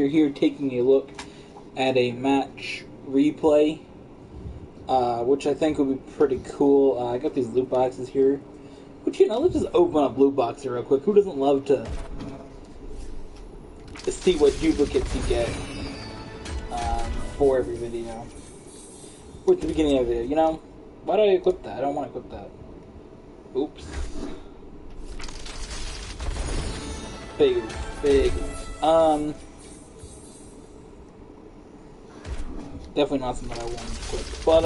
we're here taking a look at a match replay, which I think would be pretty cool. I got these loot boxes here, which, you know, let's just open up loot boxes real quick. Who doesn't love to see what duplicates you get for every video? Or at the beginning of a video, you know? Why did I equip that? I don't want to equip that. Oops. Big. Definitely not something I want to equip. But,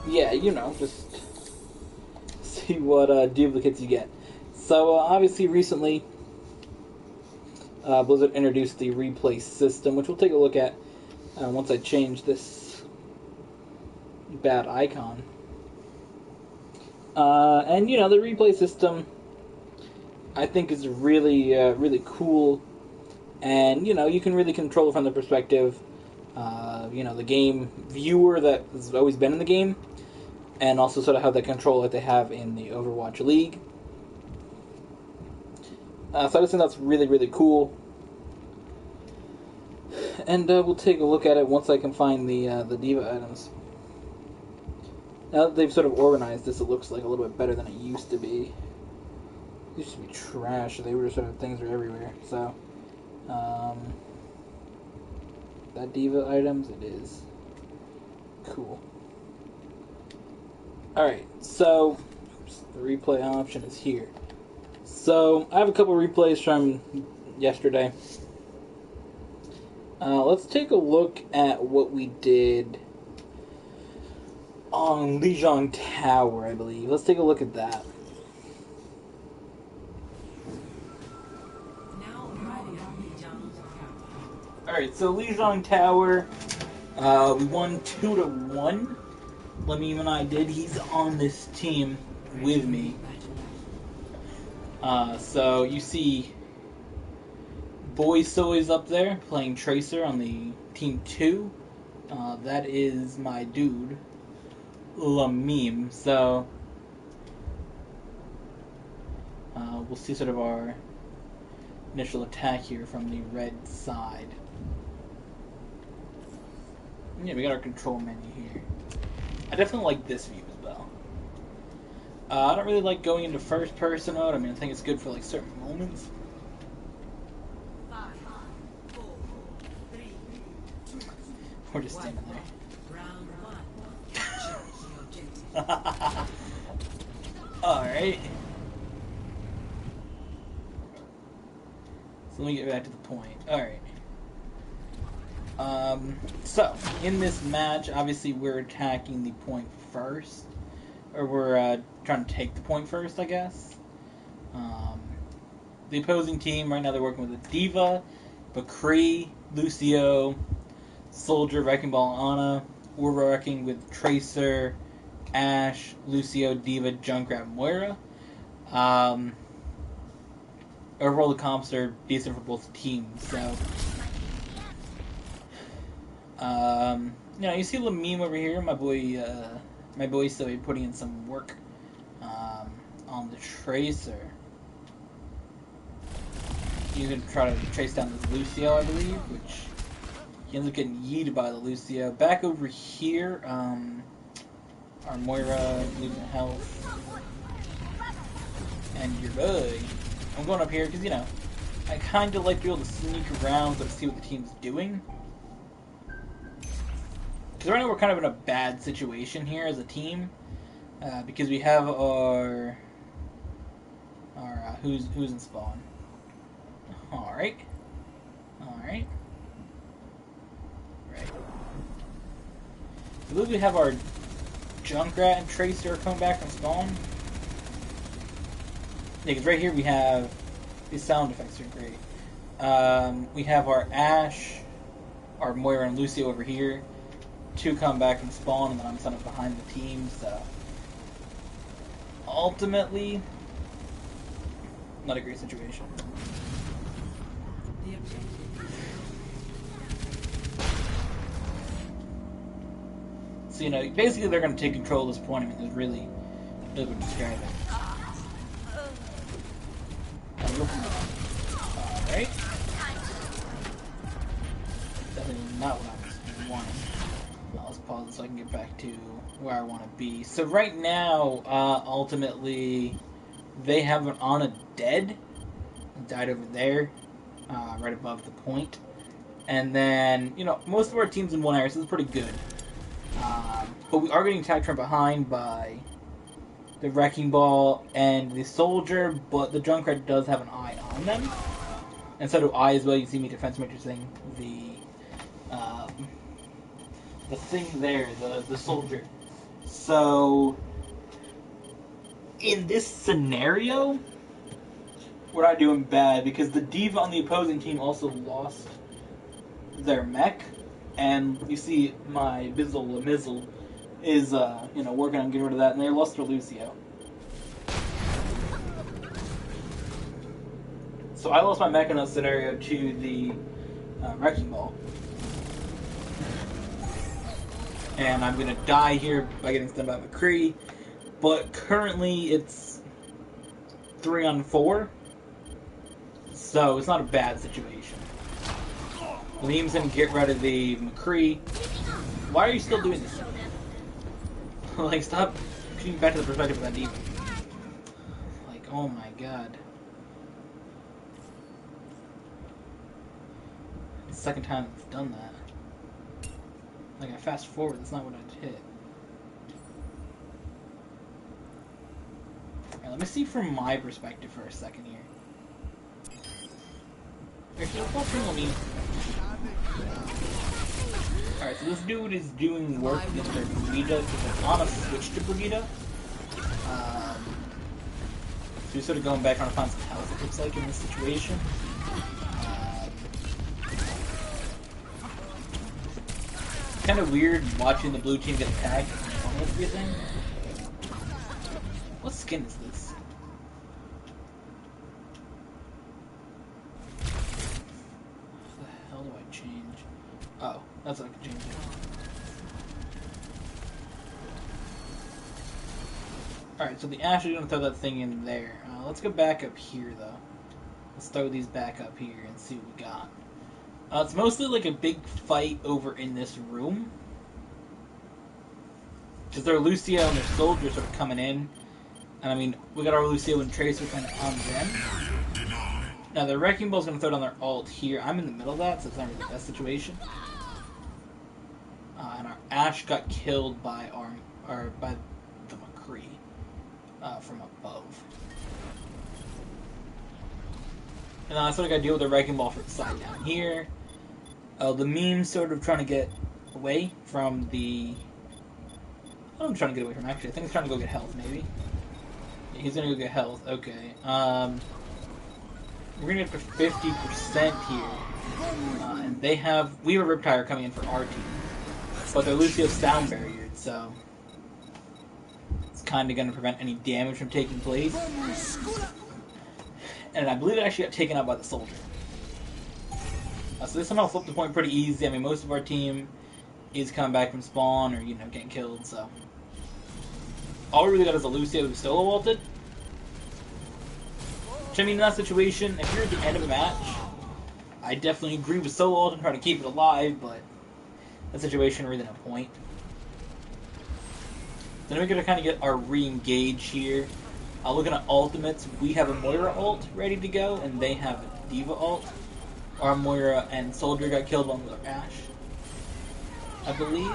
yeah, you know, just see what duplicates you get. So, obviously, recently, Blizzard introduced the replay system, which we'll take a look at once I change this bad icon. And, you know, the replay system, I think, is really, really cool. And, you know, you can really control it from the perspective, you know, the game viewer that has always been in the game, and also sort of have the control that they have in the Overwatch League. So I just think that's really, really cool. And we'll take a look at it once I can find the D.Va items. Now that they've sort of organized this, it looks like a little bit better than it used to be. It used to be trash. They were just sort of things were everywhere. So, that D.Va items, it is cool. Alright, so the replay option is here. So, I have a couple replays from yesterday. Let's take a look at what we did on Lijiang Tower, I believe. Let's take a look at that. Alright, so Lijiang Tower, we won 2-1. Lamim and I did. He's on this team with me. So you see Boy Soy's up there playing Tracer on the team 2. That is my dude, Lamim. So we'll see sort of our initial attack here from the red side. Yeah, we got our control menu here. I definitely like this view as well. I don't really like going into first person mode. I mean, I think it's good for like certain moments. 5, 4, 3, 2, We're just standing there. round 1. Capture the objective. Alright. So let me get back to the point. Alright. So, in this match, obviously we're attacking the point first. Or we're trying to take the point first, I guess. The opposing team, right now they're working with a D.Va, McCree, Lucio, Soldier, Wrecking Ball, Ana. We're working with Tracer, Ashe, Lucio, D.Va, Junkrat, Moira. Overall, the comps are decent for both teams, so... you know, you see Lamim over here, my boy still putting in some work on the Tracer. You can try to trace down this Lucio, I believe, which he ends up getting yeeted by the Lucio. Back over here, our Moira losing health. And your boy. I'm going up here because, you know, I kind of like to be able to sneak around to see what the team's doing. Because right now we're kind of in a bad situation here as a team, because we have our who's in spawn. All right. Right. I believe we have our Junkrat and Tracer coming back from spawn. Yeah, because right here we have these sound effects are great. We have our Ashe, our Moira and Lucio over here. 2 come back and spawn, and then I'm sort of behind the team, so... Ultimately, not a great situation. So, you know, basically they're going to take control of this point. I mean, there's really no good describe it. Alright. not what I was wanting. Let's pause it so I can get back to where I want to be. So right now, ultimately, they have an Ana dead. Died over there, right above the point. And then, most of our teams in one area, so this is pretty good. But we are getting attacked from behind by the Wrecking Ball and the Soldier, but the Junkrat does have an eye on them. And so do I as well. You see me defense matrixing the thing there, the Soldier. So, in this scenario, we're not doing bad because the D.Va on the opposing team also lost their mech, and you see my Bizzle Mizzle is working on getting rid of that, and they lost their Lucio. So I lost my mech in that scenario to the Wrecking Ball. And I'm gonna die here by getting stunned by McCree, but currently it's 3-on-4. So it's not a bad situation. Liam's gonna get rid of the McCree. Why are you still doing this? Like, stop getting back to the perspective of that D.Va. Like, oh my god. It's the second time I've done that. Like, I fast forward, that's not what I hit. Alright, let me see from my perspective for a second here. Actually, let's watch me. Alright, so this dude is doing work with their Brigitte, because on a switch to Brigitte. So he's sort of going back trying to find some health, it looks like, in this situation. Kind of weird watching the blue team get attacked on everything. What skin is this? What the hell do I change? Oh, that's what I can change it. Alright, so the Ash is going to throw that thing in there. Let's go back up here, though. Let's throw these back up here and see what we got. It's mostly like a big fight over in this room. Because their Lucio and their Soldiers are coming in. And I mean, we got our Lucio and Tracer kind of on them. Now, the Wrecking Ball's going to throw down their ult here. I'm in the middle of that, so it's not really the best situation. And our Ashe got killed by by the McCree from above. And then I sort of got to deal with the Wrecking Ball from the side down here. The meme's sort of trying to get away from the... What am I trying to get away from, actually? I think he's trying to go get health, maybe. Yeah, he's going to go get health. Okay. We're going to get to 50% here. And they have... We have a Riptire coming in for our team. But their Lucio's sound barriered, so... It's kind of going to prevent any damage from taking place. And I believe it actually got taken out by the Soldier. So this somehow flipped the point pretty easy. I mean, most of our team is coming back from spawn or, getting killed, so... All we really got is a Lucio who's solo ulted. Which, I mean, in that situation, if you're at the end of a match, I definitely agree with solo ult and trying to keep it alive, but that situation really no point. Then we're going to kind of get our re-engage here. Looking at ultimates, we have a Moira ult ready to go, and they have a D.Va ult. Our Moira and Soldier got killed along with our Ashe, I believe.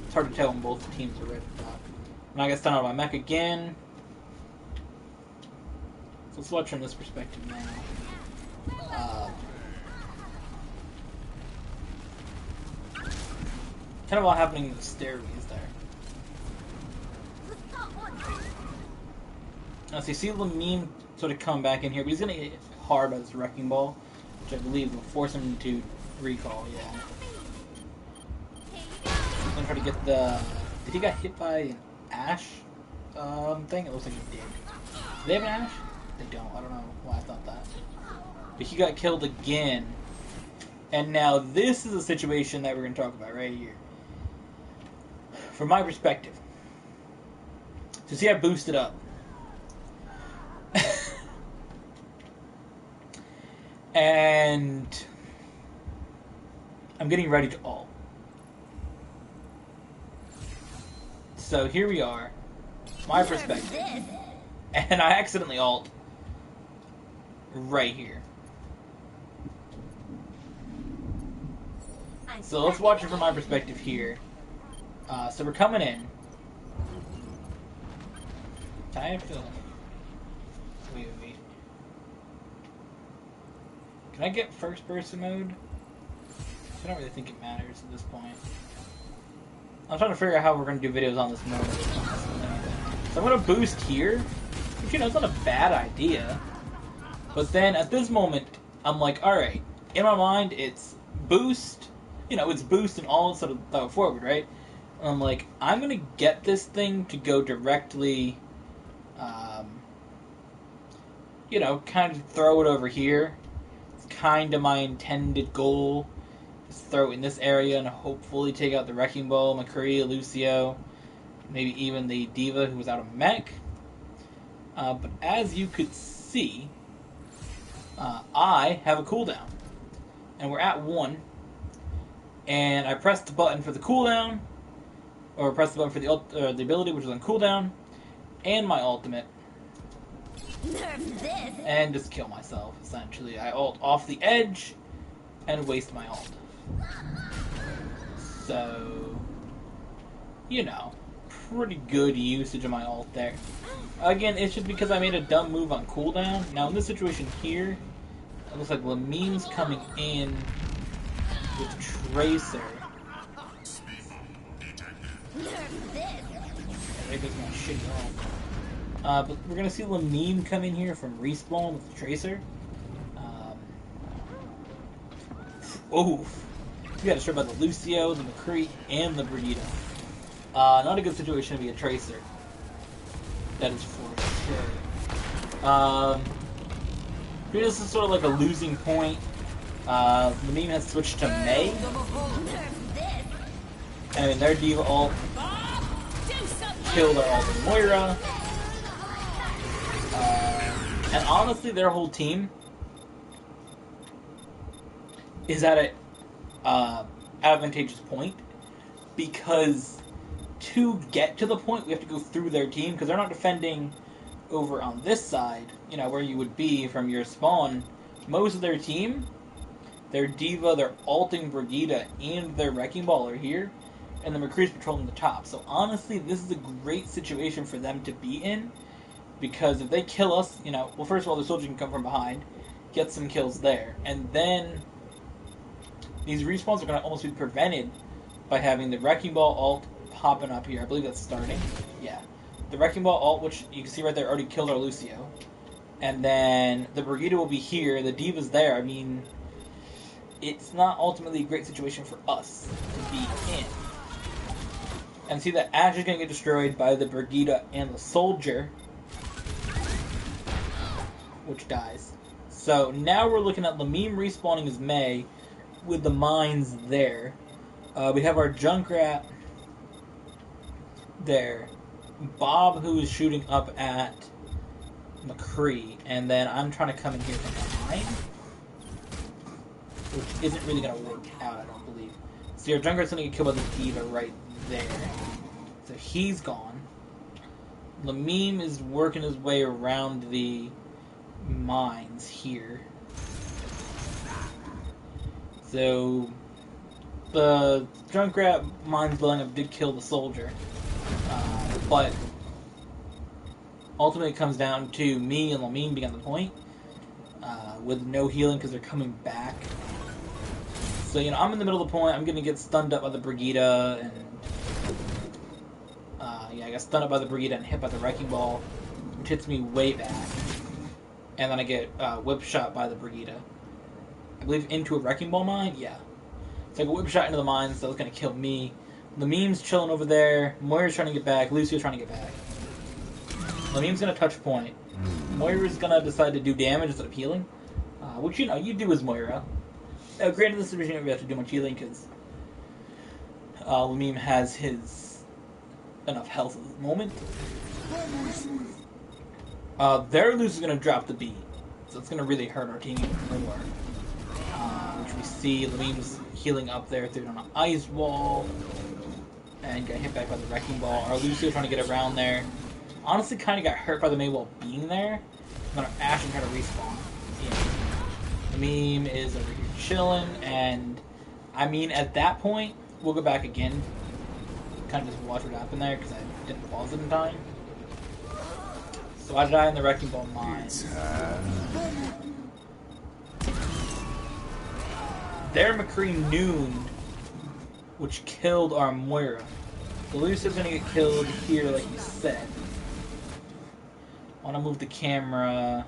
It's hard to tell when both teams are ready to talk. And I got stunned out of my mech again. So let's watch from this perspective now. Kind of all happening in the stairways there. Now, so you see the meme sort of come back in here, but he's going to get hit hard by this Wrecking Ball, which I believe will force him to recall, yeah. I'm going to try to get the... Did he get hit by an Ashe thing? It looks like he did. Do they have an Ashe? They don't. I don't know why I thought that. But he got killed again. And now this is a situation that we're going to talk about right here. From my perspective. So see, I boosted up. And I'm getting ready to ult. So here we are. My perspective. And I accidentally ult. Right here. So let's watch it from my perspective here. So we're coming in. Can I have to... Wait. Can I get first person mode? I don't really think it matters at this point. I'm trying to figure out how we're going to do videos on this mode. So I'm going to boost here. Which, you know, it's not a bad idea. But then at this moment, I'm like, alright. In my mind, it's boost. You know, it's boost and all sort of forward, right? And I'm like, I'm going to get this thing to go directly, you know, kind of throw it over here. It's kind of my intended goal. Just throw it in this area and hopefully take out the Wrecking Ball, McCree, Lucio, maybe even the D.Va who was out of mech. But as you could see, I have a cooldown. And we're at 1. And I pressed the button for the cooldown, or pressed the button for the ability, which was on cooldown, and my ultimate. And just kill myself, essentially. I ult off the edge and waste my ult. So, you know, pretty good usage of my ult there. Again, it's just because I made a dumb move on cooldown. Now, in this situation here, it looks like Lamim's coming in with Tracer. There goes my shitty ult. But we're going to see Lamim come in here from Respawn with the Tracer. Oof. We got destroyed by the Lucio, the McCree, and the Brigitte. Not a good situation to be a Tracer. That is for sure. This is sort of like a losing point. Lamim has switched to Mei. I mean, their D.Va ult killed our ult with Moira. And honestly, their whole team is at an advantageous point, because to get to the point, we have to go through their team, because they're not defending over on this side, you know, where you would be from your spawn. Most of their team, their D.Va, their ulting Brigitte, and their Wrecking Ball are here, and the McCree's patrolling the top. So honestly, this is a great situation for them to be in, because if they kill us, you know, well, first of all, the soldier can come from behind, get some kills there, and then these respawns are going to almost be prevented by having the Wrecking Ball ult popping up here. I believe that's starting. Yeah. The Wrecking Ball ult, which you can see right there, already killed our Lucio. And then the Brigitte will be here. The D.Va's there. I mean, it's not ultimately a great situation for us to be in. And see that Ash is going to get destroyed by the Brigitte and the soldier, which dies. So now we're looking at Lamim respawning as Mei with the mines there. We have our Junkrat there. Bob, who is shooting up at McCree, and then I'm trying to come in here from behind, which isn't really going to work out, I don't believe. So your Junkrat's going to get killed by the D.Va right there. So he's gone. Lamim is working his way around the mines here. So the Junkrat mines blowing up did kill the soldier. But ultimately it comes down to me and Lamim being on the point, with no healing because they're coming back. So, you know, I'm in the middle of the point. I'm going to get stunned up by the Brigitte, and yeah, I got stunned up by the Brigitte and hit by the Wrecking Ball, which hits me way back. And then I get whip shot by the Brigitte. I believe into a Wrecking Ball mine? Yeah. So I get whip shot into the mine, so it's going to kill me. Lamim's chilling over there. Moira's trying to get back. Lucio's trying to get back. Lamim's going to touch point. Moira's going to decide to do damage instead of healing. Which, you know, you do as Moira. Granted, this division we have to do much healing because Lamim has his enough health at the moment. Their Luce is going to drop the beat. So it's going to really hurt our team even more. which we see Lamim's healing up there through an ice wall. And got hit back by the Wrecking Ball. Our Lucio trying to get around there. Honestly, kind of got hurt by the Mei while being there. And then our Ashen trying to respawn. Yeah. Lamim is over here chilling, and I mean, at that point, we'll go back again. Kind of just watch what happened there, because I didn't pause it in time. So I die in the Wrecking Ball mine. There McCree nooned, which killed our Moira. The Lucio's gonna get killed here, like you said. I wanna move the camera.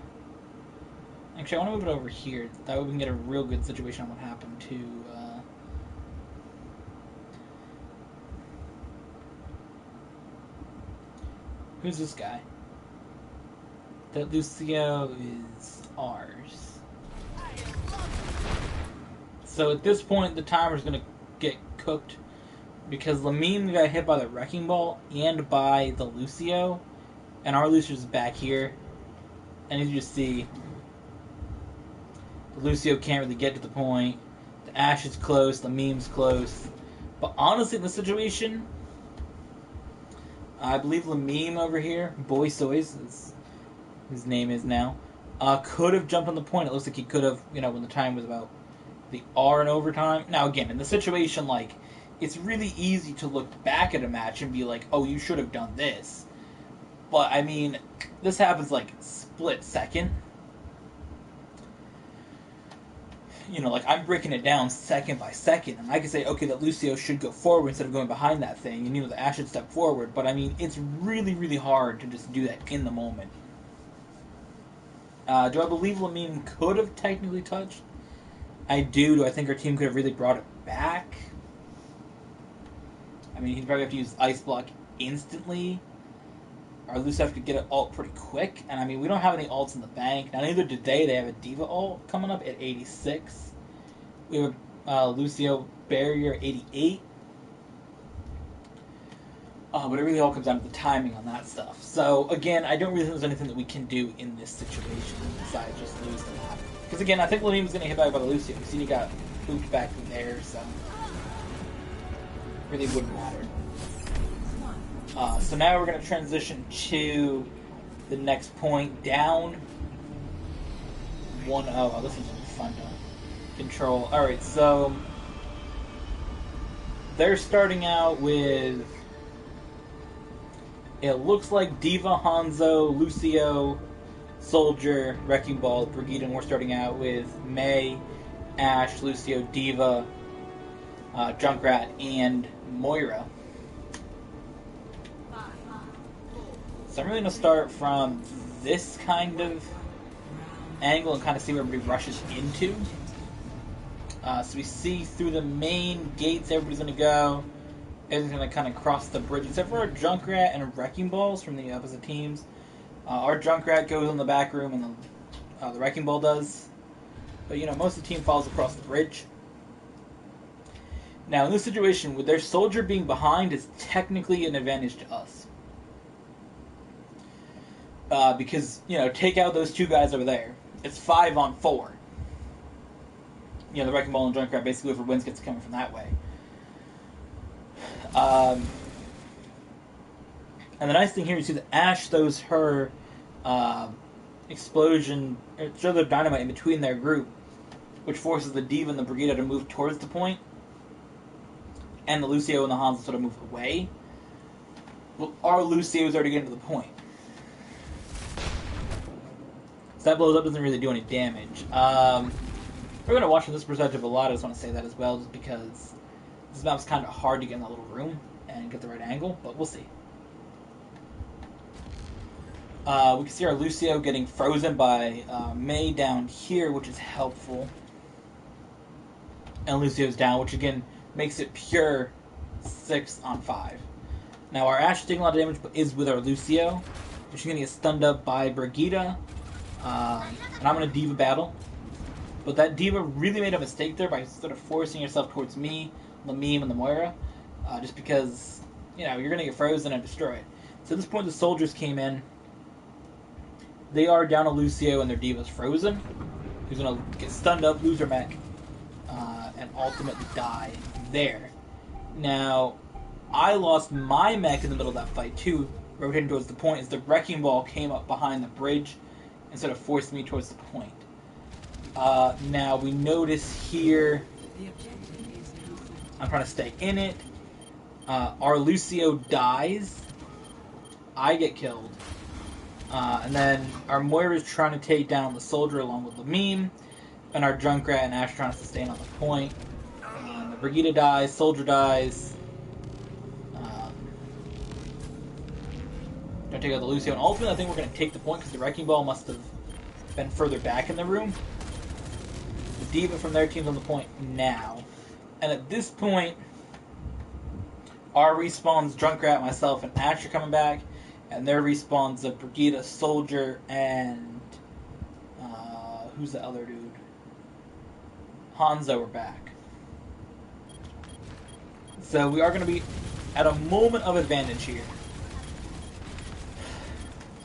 Actually, I wanna move it over here. That way we can get a real good situation on what happened to. Who's this guy? That Lucio is ours. So at this point, the timer's gonna get cooked because Lamim got hit by the Wrecking Ball and by the Lucio, and our Lucio's back here. And as you see, the Lucio can't really get to the point. The Ashe is close, Lamim's close. But honestly, in this situation, I believe Lamim over here, Boy Soys, his name is now, could have jumped on the point. It looks like he could have, when the time was about the R in overtime. Now, again, in the situation, like, it's really easy to look back at a match and be like, oh, you should have done this. But, I mean, this happens, like, split second. Like, I'm breaking it down second by second, and I can say, okay, that Lucio should go forward instead of going behind that thing, and, the Ashe should step forward. But, I mean, it's really, really hard to just do that in the moment. Do I believe Lamim could have technically touched? I do. Do I think our team could have really brought it back? I mean, he'd probably have to use Ice Block instantly. Our Lucio have to get an ult pretty quick. And I mean, we don't have any ults in the bank. Now, neither did they. They have a D.Va ult coming up at 86. We have a Lucio barrier at 88. But it really all comes down to the timing on that stuff. So, again, I don't really think there's anything that we can do in this situation besides just lose the map. Because, again, I think Lamim's going to hit back by the Lucio. You see he got booped back from there, so really wouldn't matter. So now we're going to transition to the next point, down 1-0. Oh, this is fun to control. Alright, so they're starting out with, it looks like D.Va, Hanzo, Lucio, Soldier, Wrecking Ball, Brigitte, and we're starting out with Mei, Ashe, Lucio, D.Va, Junkrat, and Moira. So I'm really going to start from this kind of angle and kind of see where everybody rushes into. So we see through the main gates everybody's going to go. Everything's going to kind of cross the bridge, except for our Junkrat and Wrecking Balls from the opposite teams. Our Junkrat goes in the back room and the Wrecking Ball does. But, most of the team falls across the bridge. Now, in this situation, with their Soldier being behind is technically an advantage to us. Because, take out those two guys over there. It's 5-on-4. The Wrecking Ball and Junkrat, basically whoever wins gets coming from that way. And the nice thing here, you see that Ashe throws her explosion, throws their dynamite in between their group, which forces the D.Va and the Brigitte to move towards the point, and the Lucio and the Hanzo sort of move away. Well, our Lucio's already getting to the point. So that blows up, doesn't really do any damage. We're going to watch from this perspective a lot, I just want to say that as well, just because this map's kind of hard to get in that little room and get the right angle, but we'll see. We can see our Lucio getting frozen by Mei down here, which is helpful. And Lucio's down, which again makes it pure 6-on-5. Now our Ashe is taking a lot of damage, but is with our Lucio. She's going to get stunned up by Brigitte. And I'm going to D.Va battle. But that D.Va really made a mistake there by sort of forcing herself towards me, Lamim, and the Moira. Just because, you're going to get frozen and destroyed. So at this point, the soldiers came in. They are down to Lucio, and their D.Va's frozen. Who's going to get stunned up, lose her mech. and ultimately die there. Now, I lost my mech in the middle of that fight too, rotating towards the point, as the Wrecking Ball came up behind the bridge and sort of forced me towards the point. Now, we notice here, I'm trying to stay in it. Our Lucio dies. I get killed. And then our Moira's trying to take down the soldier along with the meme. And our Junkrat and Ash trying to sustain on the point. The Brigitte dies, soldier dies. Don't take out the Lucio. And ultimately, I think we're going to take the point because the Wrecking Ball must have been further back in the room. The D.Va from their team's on the point now. And at this point, our respawns, Junkrat, myself, and Ash are coming back. And their respawns of Brigitte, Soldier, and... who's the other dude? Hanzo are back. So we are going to be at a moment of advantage here.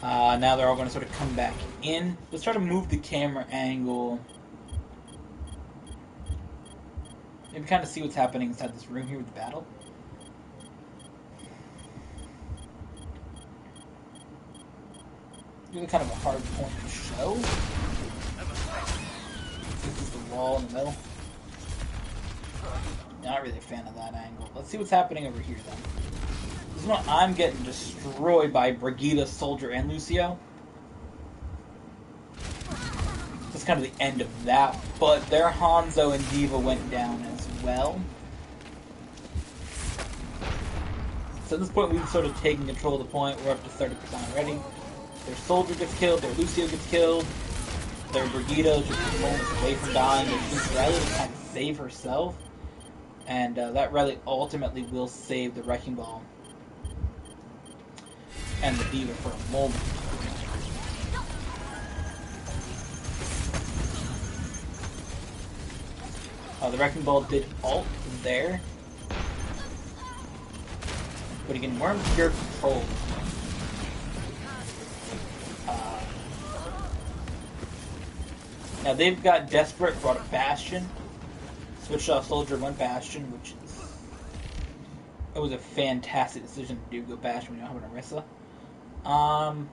Now they're all going to sort of come back in. Let's try to move the camera angle. Maybe kind of see what's happening inside this room here with the battle. Really kind of a hard point to show. This is the wall in the middle. Not really a fan of that angle. Let's see what's happening over here then. This is when I'm getting destroyed by Brigitte, Soldier, and Lucio. That's kind of the end of that. But their Hanzo and D.Va went down as well. So at this point we've sort of taken control of the point. We're up to 30% already. Their Soldier gets killed, their Lucio gets killed, their Brigitte is just moments away from dying, their Rally to kind of save herself, and that Rally ultimately will save the Wrecking Ball and the D.Va for a moment. The Wrecking Ball did ult there, but again, we're in pure control. Now they've got Desperate, brought a Bastion, switched off Soldier, went Bastion, which is... It was a fantastic decision to do, go Bastion when you don't have an Orisa.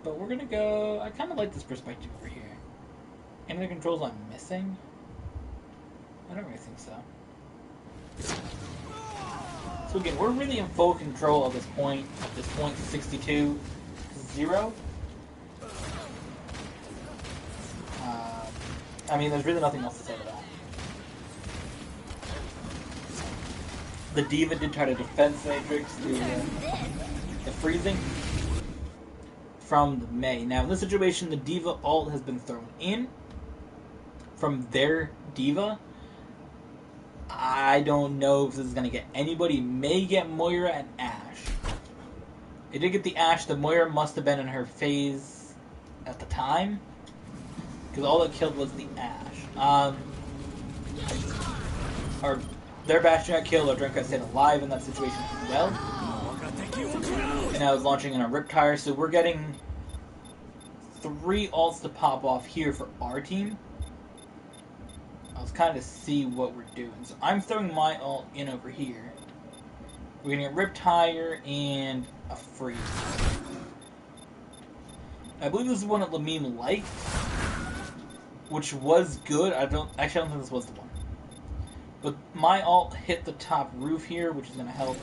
But we're gonna go... I kind of like this perspective over here. Any other controls I'm missing? I don't really think so. So again, we're really in full control of this point. At this point, 62-0. I mean, there's really nothing else to say to that. The D.Va did try to defense Matrix the freezing from the Mei. Now, in this situation, the D.Va ult has been thrown in from their D.Va. I don't know if this is going to get anybody. It may get Moira and Ashe. It did get the Ashe. The Moira must have been in her phase at the time, because all it killed was the Ashe. Or their Bastion got killed, or Junkrat stayed alive in that situation as well. And I was launching in a Riptire, so we're getting 3 ults to pop off here for our team. Let's kind of see what we're doing. So I'm throwing my ult in over here. We're gonna get Riptire and a Freeze. I believe this is one that Lamine liked, which was good. I don't think this was the one. But my ult hit the top roof here, which is going to help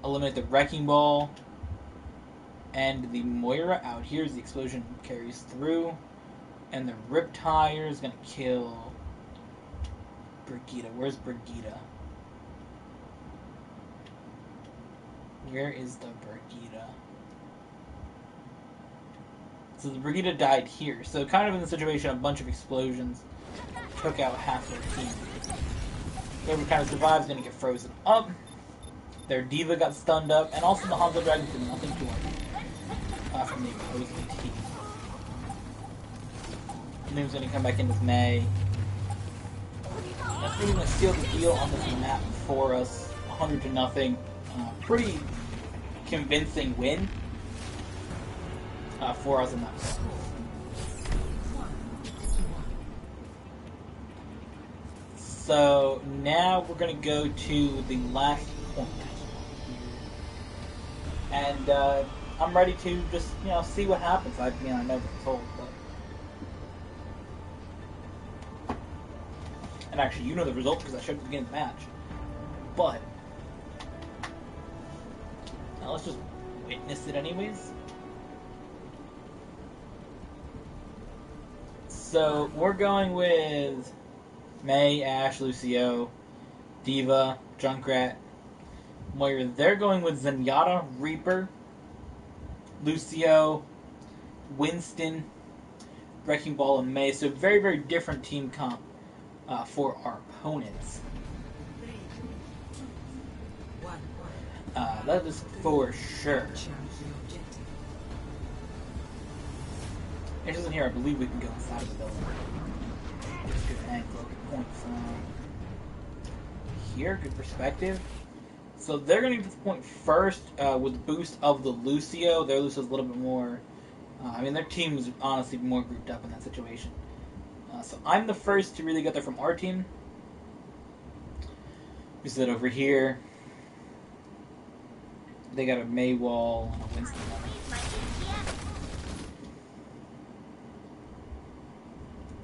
eliminate the Wrecking Ball. And the Moira out here as the explosion carries through. And the Riptire is going to kill Brigitte. Where's Brigitte? Where is the Brigitte? So the Brigitte died here. So kind of in the situation, a bunch of explosions took out half their team. Whoever kind of survives is going to get frozen up. Their D.Va got stunned up, and also the Hanzo Dragon did nothing to her from the opposing team. Noom's going to come back in with Mei. That's really going to seal the deal on this map for us. 100-0. Pretty convincing win for us in that point. So now we're going to go to the last point. And I'm ready to just, see what happens. I know the result, but... And actually, you know the result because I showed you at the beginning of the match. But... Now let's just witness it anyways. So, we're going with Mei, Ashe, Lucio, D.Va, Junkrat, Moira. They're going with Zenyatta, Reaper, Lucio, Winston, Wrecking Ball, and Mei. So, very, very different team comp for our opponents. 3, 2, 1. That is for sure. It isn't here. I believe we can go inside of the building. Just good angle, good point from here. Good perspective. So they're going to get to the point first with the boost of the Lucio. Their Lucio's a little bit more... their team is honestly more grouped up in that situation. So I'm the first to really get there from our team. We sit over here. They got a Mei wall and a Winston wall.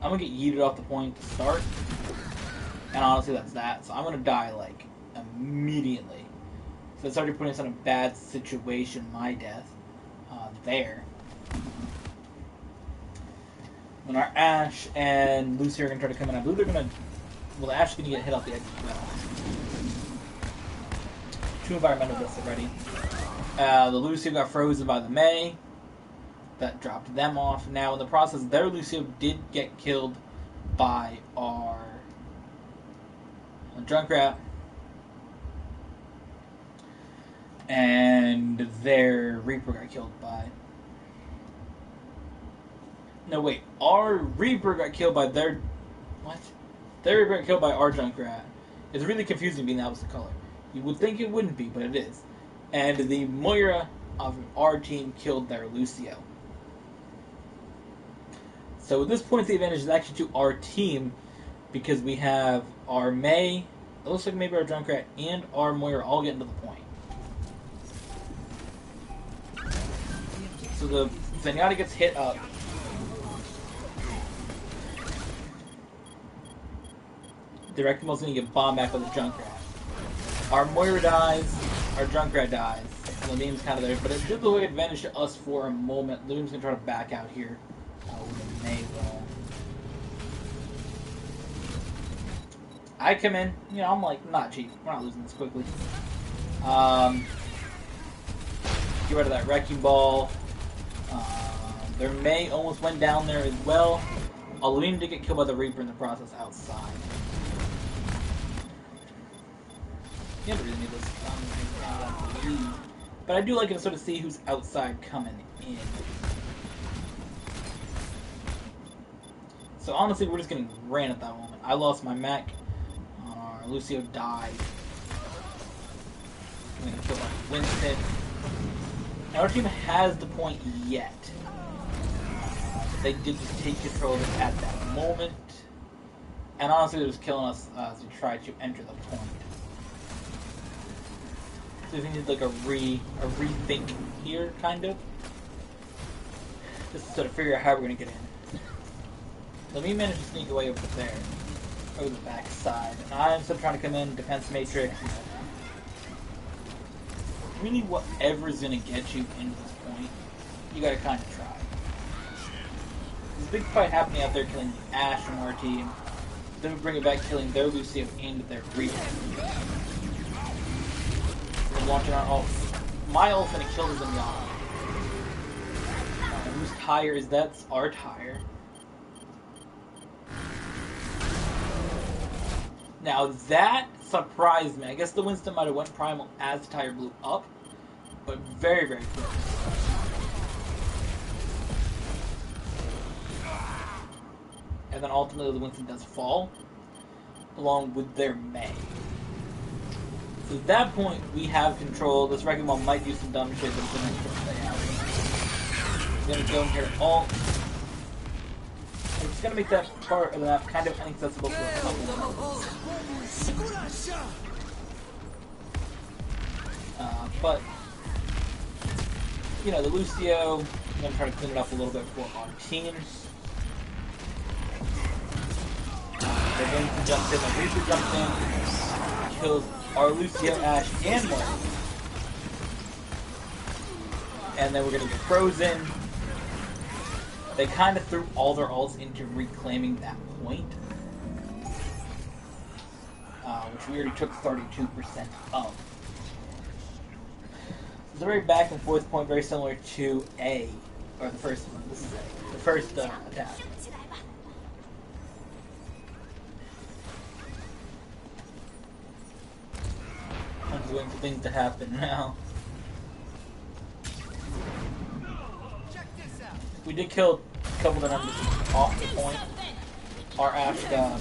I'm gonna get yeeted off the point to start, and honestly that's that, so I'm gonna die, like, immediately. So it's already putting us in a bad situation, my death, there. When our Ashe and Lucy are gonna try to come in, I believe they're gonna, well, the Ashe is gonna get hit off the edge as well. 2 environmental deaths already. The Lucio got frozen by the Mei. That dropped them off. Now, in the process, their Lucio did get killed by our Junkrat. And their Reaper got killed by... No, wait. Our Reaper got killed by their... What? Their Reaper got killed by our Junkrat. It's really confusing being that was the color. You would think it wouldn't be, but it is. And the Moira of our team killed their Lucio. So at this point, the advantage is actually to our team because we have our Mei, it looks like maybe our Junkrat, and our Moira all getting to the point. So the Zenyatta gets hit up. The Wrecking Ball's going to get bombed back with the Junkrat. Our Moira dies, our Junkrat dies. Lamine's kind of there, but it did look like advantage to us for a moment. Lamine's going to try to back out here. With a Mei wall. I come in, I'm like, not cheap. We're not losing this quickly. Get rid of that Wrecking Ball. Their Mei almost went down there as well. Lamine did get killed by the Reaper in the process outside. You never really need this. But I do like to sort of see who's outside coming in. So honestly, we're just getting ran at that moment. I lost my mech. Lucio died. I'm going to kill my Winston. Now our team has the point yet. They did just take control of it at that moment. And honestly, it was killing us as we tried to enter the point. So we need like a rethink here, kind of. Just to sort of figure out how we're going to get in. Let me manage to sneak away over there, over the back side. And I'm still trying to come in, defense matrix. Really, whatever's going to get you into this point, you got to kind of try. There's a big fight happening out there, killing the Ashe from our team. Then we bring it back, killing their Lucio and their Reaper. We're launching our ult. My ult's going to kill the Zenyatta. Whose tire is that? It's our tire. Now that surprised me. I guess the Winston might have went primal as the tire blew up, but very, very close. And then ultimately the Winston does fall, along with their Mei. So at that point, we have control. This Wrecking Ball might do some dumb shit, but it's going to stay out. It's going to go in here ult. It's going to make that part of the map kind of inaccessible for a couple of minutes. But you know, the Lucio, I'm gonna try to clean it up a little bit for our team. They're going to jump in, the Reaper jumps in, kills our Lucio, Ashe, and Moy. And then we're gonna get frozen. They kind of threw all their ults into reclaiming that point. Which we already took 32% of. It's a very back and forth point, very similar to A, or the first one. This is A, the first attack. I'm just waiting for things to happen now. We did kill a couple of them off the point. Our Ashe got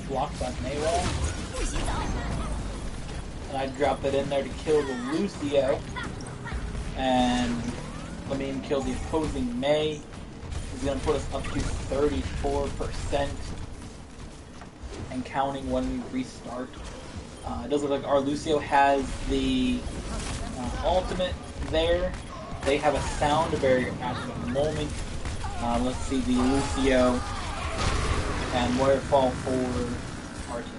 blocked by Maywall. And I dropped it in there to kill the Lucio. And let me kill the opposing Mei. It's going to put us up to 34% and counting when we restart. It does look like our Lucio has the ultimate there. They have a sound barrier at the moment. Let's see the Lucio and Waterfall for our team.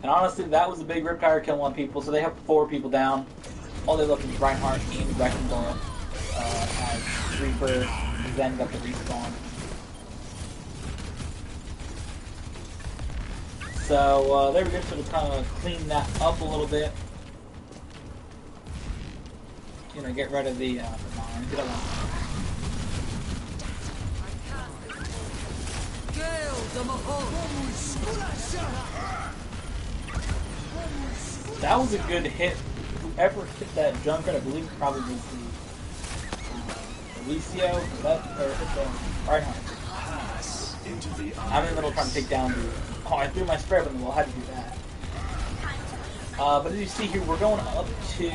And honestly, that was a big Riptire kill on people, so they have 4 people down. All they left is Reinhardt and Wrecking Ball as Reaper then got the respawn. So they were good to kind of clean that up a little bit. You know, get rid of the mine. Get along. That was a good hit. Whoever hit that Junker, I believe probably was the Lucio, or hit the Reinhardt. I'm in the middle trying to take down the... Oh, I threw my spray button. Well, I had to do that. But as you see here, we're going up to...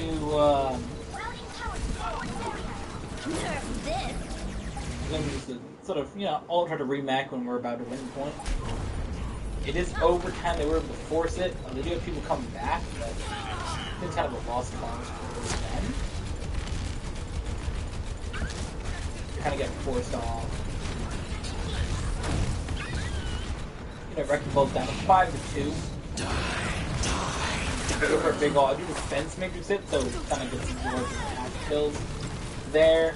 just to sort of, you know, all try to remac when we're about to win the point. It is overtime. They were able to force it. They do have people coming back, but it's kind of a lost cause for them. Kind of get forced off. You know, Wrecking Ball's down to 5-2. They go for a big ult. I do the Fence Matrix hit, so it kind of gets more attack kills there.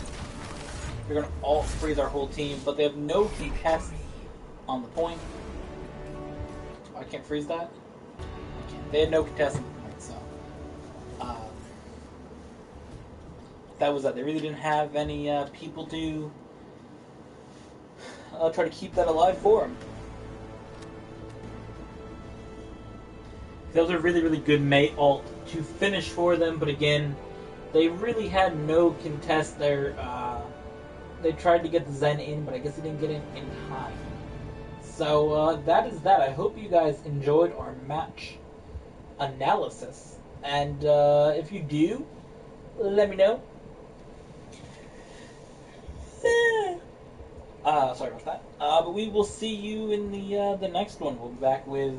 They're going to all freeze our whole team, but they have no contest on the point. I can't freeze that. They had no contest on the point, so that was that. They really didn't have any people to try to keep that alive for them. That was a really, really good Mei ult to finish for them, but again, they really had no contest there. They tried to get the Zen in, but I guess they didn't get in time. So that is that. I hope you guys enjoyed our match analysis. And if you do, let me know. Sorry about that. But we will see you in the next one. We'll be back with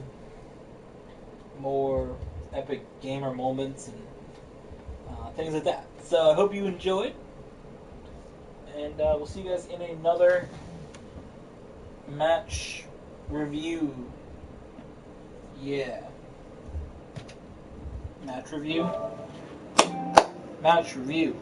more epic gamer moments and things like that. So I hope you enjoyed. And we'll see you guys in another match review. Yeah. Match review. Match review.